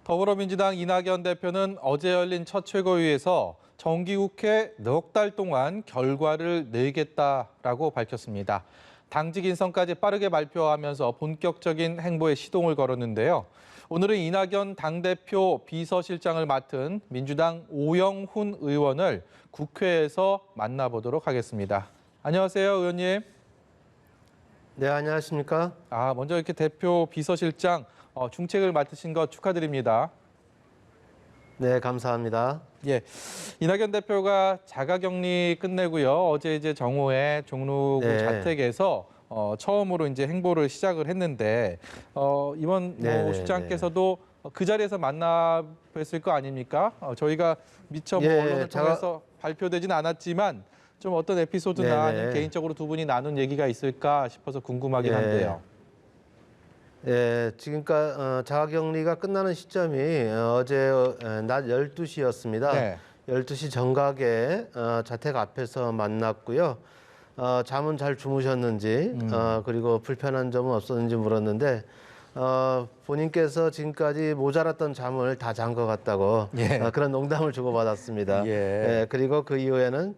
더불어민주당 이낙연 대표는 어제 열린 첫 최고위에서 정기국회 넉 달 동안 결과를 내겠다라고 밝혔습니다. 당직 인선까지 빠르게 발표하면서 본격적인 행보에 시동을 걸었는데요. 오늘은 이낙연 당대표 비서실장을 맡은 민주당 오영훈 의원을 국회에서 만나보도록 하겠습니다. 안녕하세요, 의원님. 네, 안녕하십니까? 먼저 이렇게 대표 비서실장 중책을 맡으신 것 축하드립니다. 네, 감사합니다. 예, 이낙연 대표가 자가격리 끝내고요. 어제 이제 정오에 종로구 네. 자택에서 처음으로 이제 행보를 시작을 했는데 이번 실장께서도 그 자리에서 만나 뵀을 거 아닙니까? 저희가 미처 언론을 통해서 발표되지는 않았지만 좀 어떤 에피소드나 아니면 개인적으로 두 분이 나눈 얘기가 있을까 싶어서 궁금하긴 한데요. 예, 지금까지 자가격리가 끝나는 시점이 어제 낮 12시였습니다. 네. 12시 정각에 자택 앞에서 만났고요. 잠은 잘 주무셨는지 그리고 불편한 점은 없었는지 물었는데 본인께서 지금까지 모자랐던 잠을 다 잔 것 같다고 그런 농담을 주고받았습니다. 그리고 그 이후에는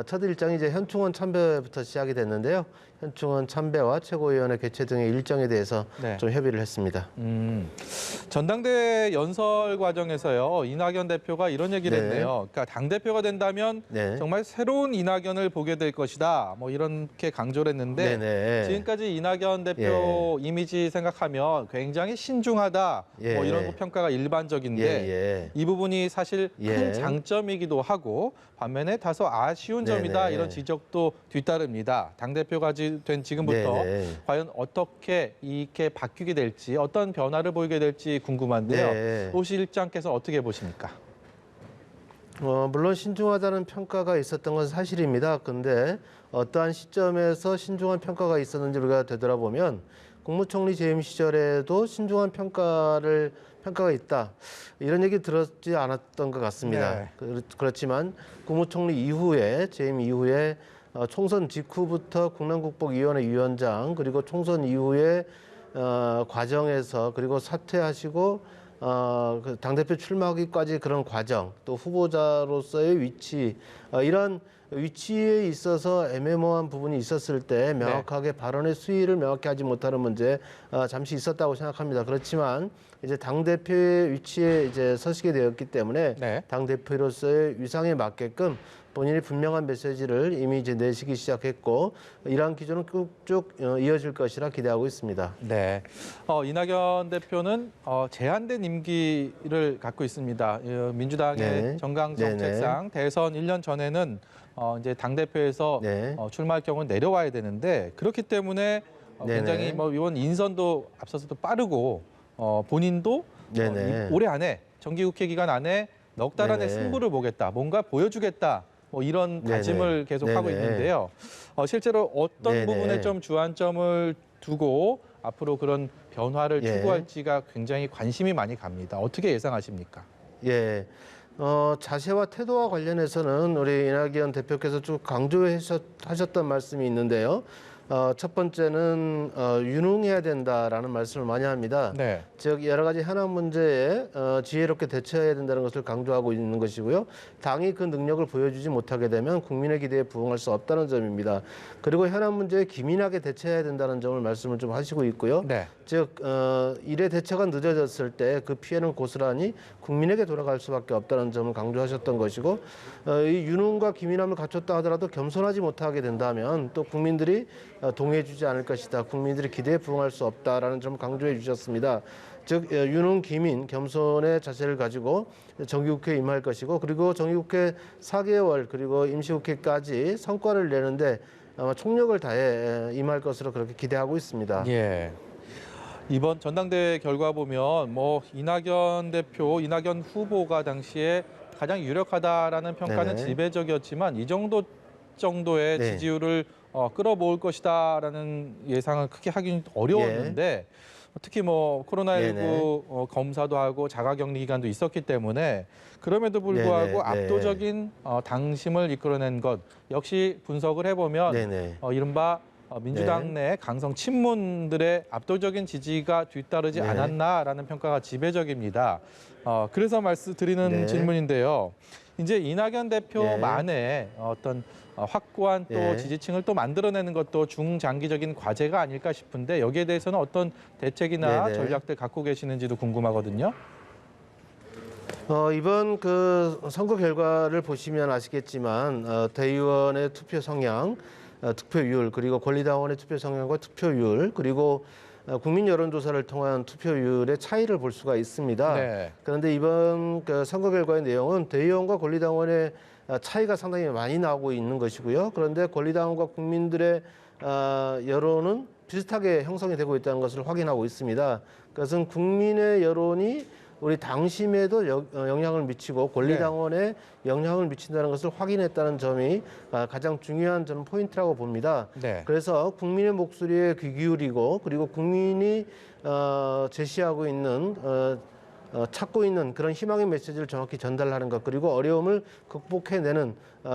첫 일정이 이제 현충원 참배부터 시작이 됐는데요. 현충원 참배와 최고위원회 개최 등의 일정에 대해서 좀 협의를 했습니다. 전당대 연설 과정에서요. 이낙연 대표가 이런 얘기를 했네요. 그러니까 당대표가 된다면 정말 새로운 이낙연을 보게 될 것이다. 뭐 이렇게 강조를 했는데 지금까지 이낙연 대표 이미지 생각하면 굉장히 신중하다. 뭐 이런 평가가 일반적인데 이 부분이 사실 큰 장점이기도 하고 반면에 다소 아쉬운 점이다. 이런 지적도 뒤따릅니다. 당대표가 된 지금부터 과연 어떻게 이렇게 바뀌게 될지 어떤 변화를 보이게 될지 궁금한데요. 오 실장께서 어떻게 보십니까? 물론 신중하다는 평가가 있었던 건 사실입니다. 그런데 어떠한 시점에서 신중한 평가가 있었는지 우리가 되돌아보면 국무총리 재임 시절에도 신중한 평가가 있다. 이런 얘기 들었지 않았던 것 같습니다. 그렇지만 국무총리 이후에 재임 이후에 총선 직후부터 국난국복위원회 위원장 그리고 총선 이후에 과정에서 그리고 사퇴하시고 그 당대표 출마하기까지 그런 과정 또 후보자로서의 위치 이런 위치에 있어서 애매모호한 부분이 있었을 때 명확하게 발언의 수위를 명확히 하지 못하는 문제 잠시 있었다고 생각합니다. 그렇지만 이제 당 대표의 위치에 이제 서시게 되었기 때문에 당 대표로서의 위상에 맞게끔 본인이 분명한 메시지를 이미 이제 내시기 시작했고 이러한 기조는 쭉 이어질 것이라 기대하고 있습니다. 네, 이낙연 대표는 제한된 임기를 갖고 있습니다. 민주당의 정강 정책상 대선 1년 전에는 이제 당 대표에서 출마할 경우는 내려와야 되는데 그렇기 때문에 굉장히 뭐 이번 인선도 앞서서도 빠르고 본인도 올해 안에 정기국회 기간 안에 넉 달 안에 승부를 보겠다, 뭔가 보여주겠다. 뭐 이런 다짐을 계속하고 있는데요. 실제로 어떤 부분에 좀 주안점을 두고 앞으로 그런 변화를 추구할지가 굉장히 관심이 많이 갑니다. 어떻게 예상하십니까? 자세와 태도와 관련해서는 우리 이낙연 대표께서 쭉 강조하셨던 말씀이 있는데요. 첫 번째는 유능해야 된다라는 말씀을 많이 합니다. 즉 여러 가지 현안 문제에 지혜롭게 대처해야 된다는 것을 강조하고 있는 것이고요. 당이 그 능력을 보여주지 못하게 되면 국민의 기대에 부응할 수 없다는 점입니다. 그리고 현안 문제에 기민하게 대처해야 된다는 점을 말씀을 좀 하시고 있고요. 즉 일의 대처가 늦어졌을 때 그 피해는 고스란히 국민에게 돌아갈 수밖에 없다는 점을 강조하셨던 것이고 이 유능과 기민함을 갖췄다 하더라도 겸손하지 못하게 된다면 또 국민들이 동의해주지 않을 것이다. 국민들이 기대에 부응할 수 없다라는 점을 강조해 주셨습니다. 즉 유능, 기민, 겸손의 자세를 가지고 정기국회에 임할 것이고 그리고 정기국회 4개월 그리고 임시국회까지 성과를 내는데 아마 총력을 다해 임할 것으로 그렇게 기대하고 있습니다. 이번 전당대회 결과 보면 뭐 이낙연 대표, 이낙연 후보가 당시에 가장 유력하다라는 평가는 지배적이었지만 이 정도의 지지율을 끌어모을 것이다라는 예상을 크게 하긴 어려웠는데 특히 뭐 코로나19 검사도 하고 자가격리 기간도 있었기 때문에 그럼에도 불구하고 압도적인 당심을 이끌어낸 것 역시 분석을 해보면 이른바 민주당 내 강성 친문들의 압도적인 지지가 뒤따르지 않았나라는 평가가 지배적입니다. 그래서 말씀드리는 질문인데요. 이제 이낙연 대표만의 어떤 확고한 또 지지층을 또 만들어내는 것도 중장기적인 과제가 아닐까 싶은데 여기에 대해서는 어떤 대책이나 전략들 갖고 계시는지도 궁금하거든요. 이번 그 선거 결과를 보시면 아시겠지만 대의원의 투표 성향, 득표율, 그리고 권리당원의 투표 성향과 투표율, 그리고 국민 여론조사를 통한 투표율의 차이를 볼 수가 있습니다. 그런데 이번 그 선거 결과의 내용은 대의원과 권리당원의 차이가 상당히 많이 나오고 있는 것이고요. 그런데 권리당원과 국민들의 여론은 비슷하게 형성이 되고 있다는 것을 확인하고 있습니다. 그것은 국민의 여론이 우리 당심에도 영향을 미치고 권리당원에 영향을 미친다는 것을 확인했다는 점이 가장 중요한 저는 포인트라고 봅니다. 그래서 국민의 목소리에 귀 기울이고 그리고 국민이 제시하고 있는 찾고 있는 그런 희망의 메시지를 정확히 전달하는 것, 그리고 어려움을 극복해내는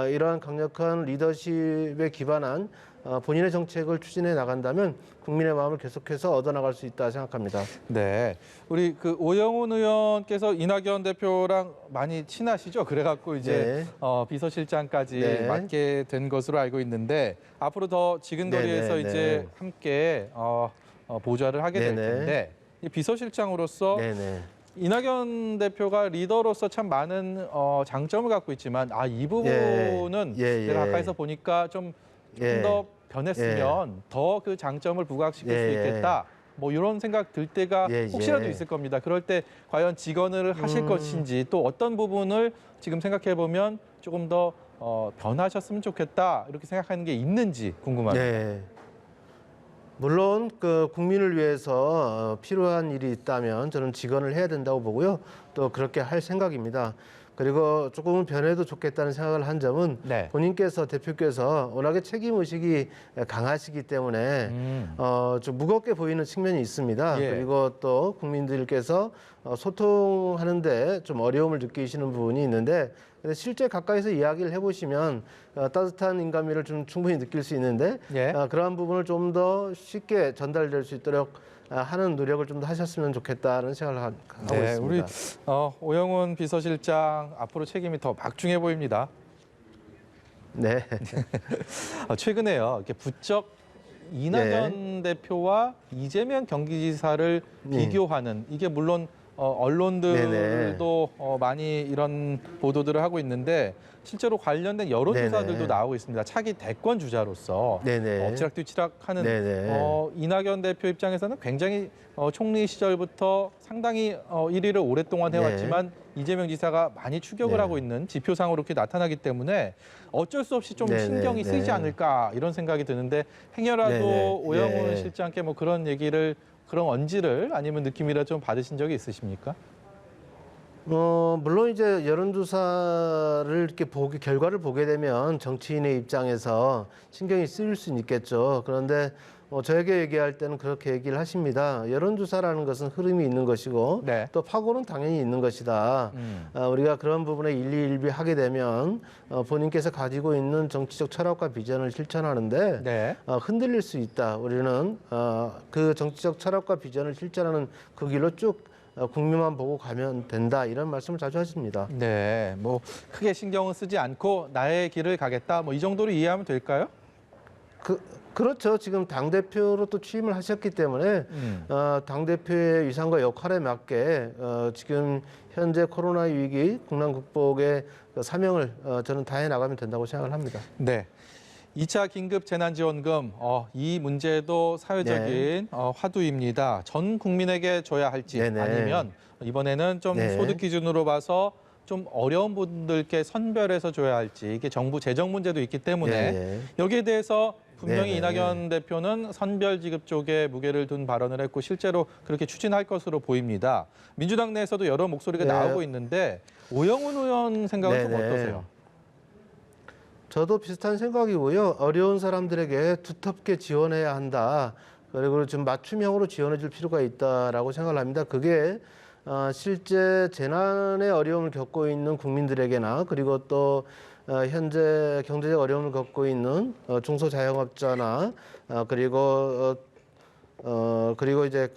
이러한 강력한 리더십에 기반한 본인의 정책을 추진해 나간다면 국민의 마음을 계속해서 얻어나갈 수 있다 생각합니다. 네, 우리 그 오영훈 의원께서 이낙연 대표랑 많이 친하시죠? 그래갖고 이제 비서실장까지 맡게 된 것으로 알고 있는데 앞으로 더 지근거리에서 이제 함께 보좌를 하게 될 텐데 이 비서실장으로서 이낙연 대표가 리더로서 참 많은 장점을 갖고 있지만 이 부분은 내가 가까이서 보니까 좀 더 변했으면 더 그 장점을 부각시킬 수 있겠다. 뭐 이런 생각 들 때가 혹시라도 있을 겁니다. 그럴 때 과연 직언을 하실 것인지 또 어떤 부분을 지금 생각해 보면 조금 더 변하셨으면 좋겠다 이렇게 생각하는 게 있는지 궁금합니다. 물론 그 국민을 위해서 필요한 일이 있다면 저는 직언을 해야 된다고 보고요. 또 그렇게 할 생각입니다. 그리고 조금은 변해도 좋겠다는 생각을 한 점은 본인께서 대표께서 워낙에 책임의식이 강하시기 때문에 좀 무겁게 보이는 측면이 있습니다. 그리고 또 국민들께서 소통하는데 좀 어려움을 느끼시는 부분이 있는데 실제 가까이서 이야기를 해보시면 따뜻한 인간미를 좀 충분히 느낄 수 있는데 그러한 부분을 좀 더 쉽게 전달될 수 있도록 하는 노력을 좀 더 하셨으면 좋겠다는 생각을 하고 있습니다. 우리 오영훈 비서실장 앞으로 책임이 더 막중해 보입니다. 최근에요, 이렇게 부쩍 이낙연 대표와 이재명 경기지사를 비교하는 이게 물론 언론들도 많이 이런 보도들을 하고 있는데 실제로 관련된 여론조사들도 나오고 있습니다. 차기 대권 주자로서 엎치락뒤치락하는 이낙연 대표 입장에서는 굉장히 총리 시절부터 상당히 1위를 오랫동안 해왔지만 이재명 지사가 많이 추격을 하고 있는 지표상으로 이렇게 나타나기 때문에 어쩔 수 없이 좀 신경이 쓰이지 않을까 이런 생각이 드는데 행여라도 오영훈 실장께 뭐 그런 얘기를 그런 언지를 아니면 느낌이라 좀 받으신 적이 있으십니까? 물론 이제 여론조사를 이렇게 결과를 보게 되면 정치인의 입장에서 신경이 쓰일 수는 있겠죠. 그런데 저에게 얘기할 때는 그렇게 얘기를 하십니다. 여론조사라는 것은 흐름이 있는 것이고 또 파고는 당연히 있는 것이다. 우리가 그런 부분에 일희일비하게 되면 본인께서 가지고 있는 정치적 철학과 비전을 실천하는데 흔들릴 수 있다. 우리는 그 정치적 철학과 비전을 실천하는 그 길로 쭉 국민만 보고 가면 된다. 이런 말씀을 자주 하십니다. 뭐 크게 신경은 쓰지 않고 나의 길을 가겠다. 뭐 이 정도로 이해하면 될까요? 그렇죠. 지금 당대표로 또 취임을 하셨기 때문에 당대표의 위상과 역할에 맞게 지금 현재 코로나 위기 국난 극복의 사명을 저는 다해 나가면 된다고 생각을 합니다. 2차 긴급 재난지원금 이 문제도 사회적인 화두입니다. 전 국민에게 줘야 할지 아니면 이번에는 좀 소득 기준으로 봐서 좀 어려운 분들께 선별해서 줘야 할지 이게 정부 재정 문제도 있기 때문에 여기에 대해서 분명히 이낙연 대표는 선별 지급 쪽에 무게를 둔 발언을 했고 실제로 그렇게 추진할 것으로 보입니다. 민주당 내에서도 여러 목소리가 나오고 있는데 오영훈 의원 생각은 좀 어떠세요? 저도 비슷한 생각이고요. 어려운 사람들에게 두텁게 지원해야 한다. 그리고 좀 맞춤형으로 지원해 줄 필요가 있다라고 생각을 합니다. 그게 실제 재난의 어려움을 겪고 있는 국민들에게나 그리고 또 현재 경제적 어려움을 겪고 있는 중소자영업자나 그리고 이제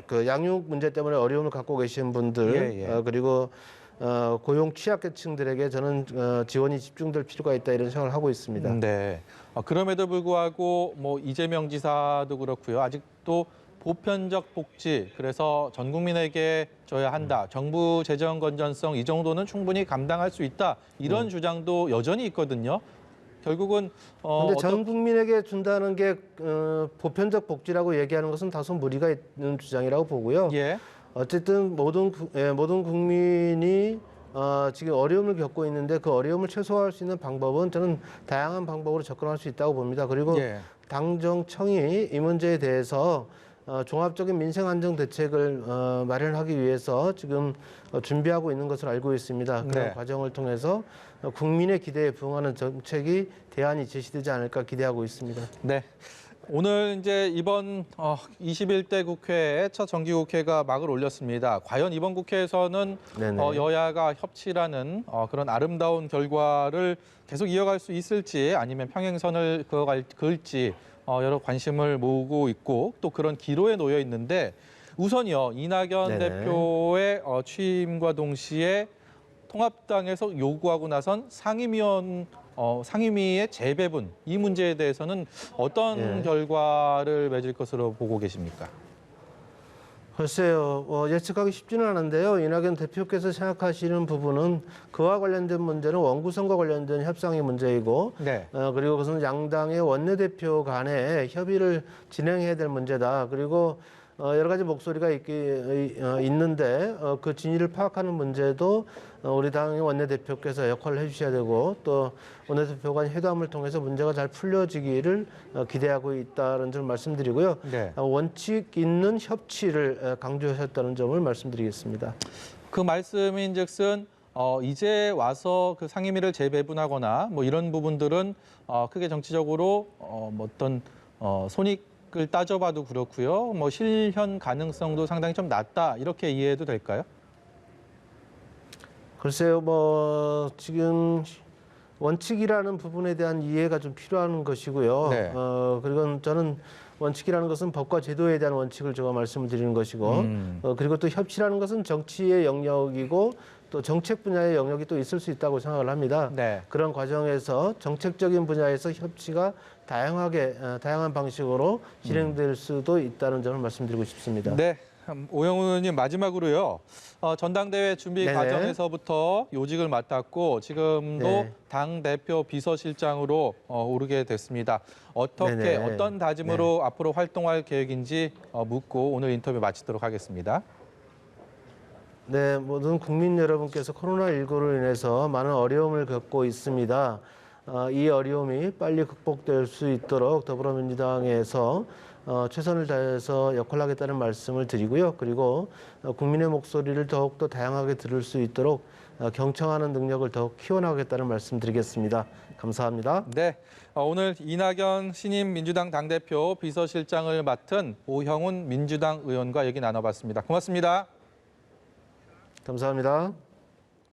그 양육 문제 때문에 어려움을 갖고 계신 분들 그리고 고용 취약계층들에게 저는 지원이 집중될 필요가 있다 이런 생각을 하고 있습니다. 네. 그럼에도 불구하고 뭐 이재명 지사도 그렇고요. 아직도 보편적 복지, 그래서 전 국민에게 줘야 한다. 정부 재정 건전성 이 정도는 충분히 감당할 수 있다. 이런 주장도 여전히 있거든요. 결국은 근데 전 국민에게 준다는 게 보편적 복지라고 얘기하는 것은 다소 무리가 있는 주장이라고 보고요. 예. 어쨌든 모든 국민이 지금 어려움을 겪고 있는데 그 어려움을 최소화할 수 있는 방법은 저는 다양한 방법으로 접근할 수 있다고 봅니다. 그리고 당정청이 이 문제에 대해서 종합적인 민생 안정 대책을 마련하기 위해서 지금 준비하고 있는 것으로 알고 있습니다. 그런 과정을 통해서 국민의 기대에 부응하는 정책이 대안이 제시되지 않을까 기대하고 있습니다. 네. 오늘 이제 이번 21대 국회의 첫 정기국회가 막을 올렸습니다. 과연 이번 국회에서는 여야가 협치라는 그런 아름다운 결과를 계속 이어갈 수 있을지 아니면 평행선을 그을지 여러 관심을 모으고 있고 또 그런 기로에 놓여 있는데 우선요 이낙연 대표의 취임과 동시에 통합당에서 요구하고 나선 상임위의 재배분 이 문제에 대해서는 어떤 결과를 맺을 것으로 보고 계십니까? 글쎄요, 예측하기 쉽지는 않은데요. 이낙연 대표께서 생각하시는 부분은 그와 관련된 문제는 원구성과 관련된 협상의 문제이고, 그리고 그것은 양당의 원내대표 간에 협의를 진행해야 될 문제다. 그리고 여러 가지 목소리가 있는데 그 진위를 파악하는 문제도 우리 당의 원내대표께서 역할을 해주셔야 되고 또 원내대표 간 회담을 통해서 문제가 잘 풀려지기를 기대하고 있다는 점을 말씀드리고요. 원칙 있는 협치를 강조하셨다는 점을 말씀드리겠습니다. 그 말씀인즉슨 이제 와서 그 상임위를 재배분하거나 뭐 이런 부분들은 크게 정치적으로 어떤 손익을 따져봐도 그렇고요. 뭐 실현 가능성도 상당히 좀 낮다 이렇게 이해해도 될까요? 글쎄요, 뭐 지금 원칙이라는 부분에 대한 이해가 좀 필요한 것이고요. 그리고 저는 원칙이라는 것은 법과 제도에 대한 원칙을 제가 말씀을 드리는 것이고, 그리고 또 협치라는 것은 정치의 영역이고 또 정책 분야의 영역이 또 있을 수 있다고 생각을 합니다. 그런 과정에서 정책적인 분야에서 협치가 다양한 방식으로 진행될 수도 있다는 점을 말씀드리고 싶습니다. 네. 오영훈 의원님 마지막으로요. 전당대회 준비 과정에서부터 요직을 맡았고 지금도 당대표 비서실장으로 오르게 됐습니다. 어떤 다짐으로 앞으로 활동할 계획인지 묻고 오늘 인터뷰 마치도록 하겠습니다. 네, 모든 국민 여러분께서 코로나19로 인해서 많은 어려움을 겪고 있습니다. 이 어려움이 빨리 극복될 수 있도록 더불어민주당에서 최선을 다해서 역할하겠다는 말씀을 드리고요. 그리고 국민의 목소리를 더욱더 다양하게 들을 수 있도록 경청하는 능력을 더욱 키워나가겠다는 말씀 드리겠습니다. 감사합니다. 네, 오늘 이낙연 신임 민주당 당대표 비서실장을 맡은 오형훈 민주당 의원과 얘기 나눠봤습니다. 고맙습니다. 감사합니다.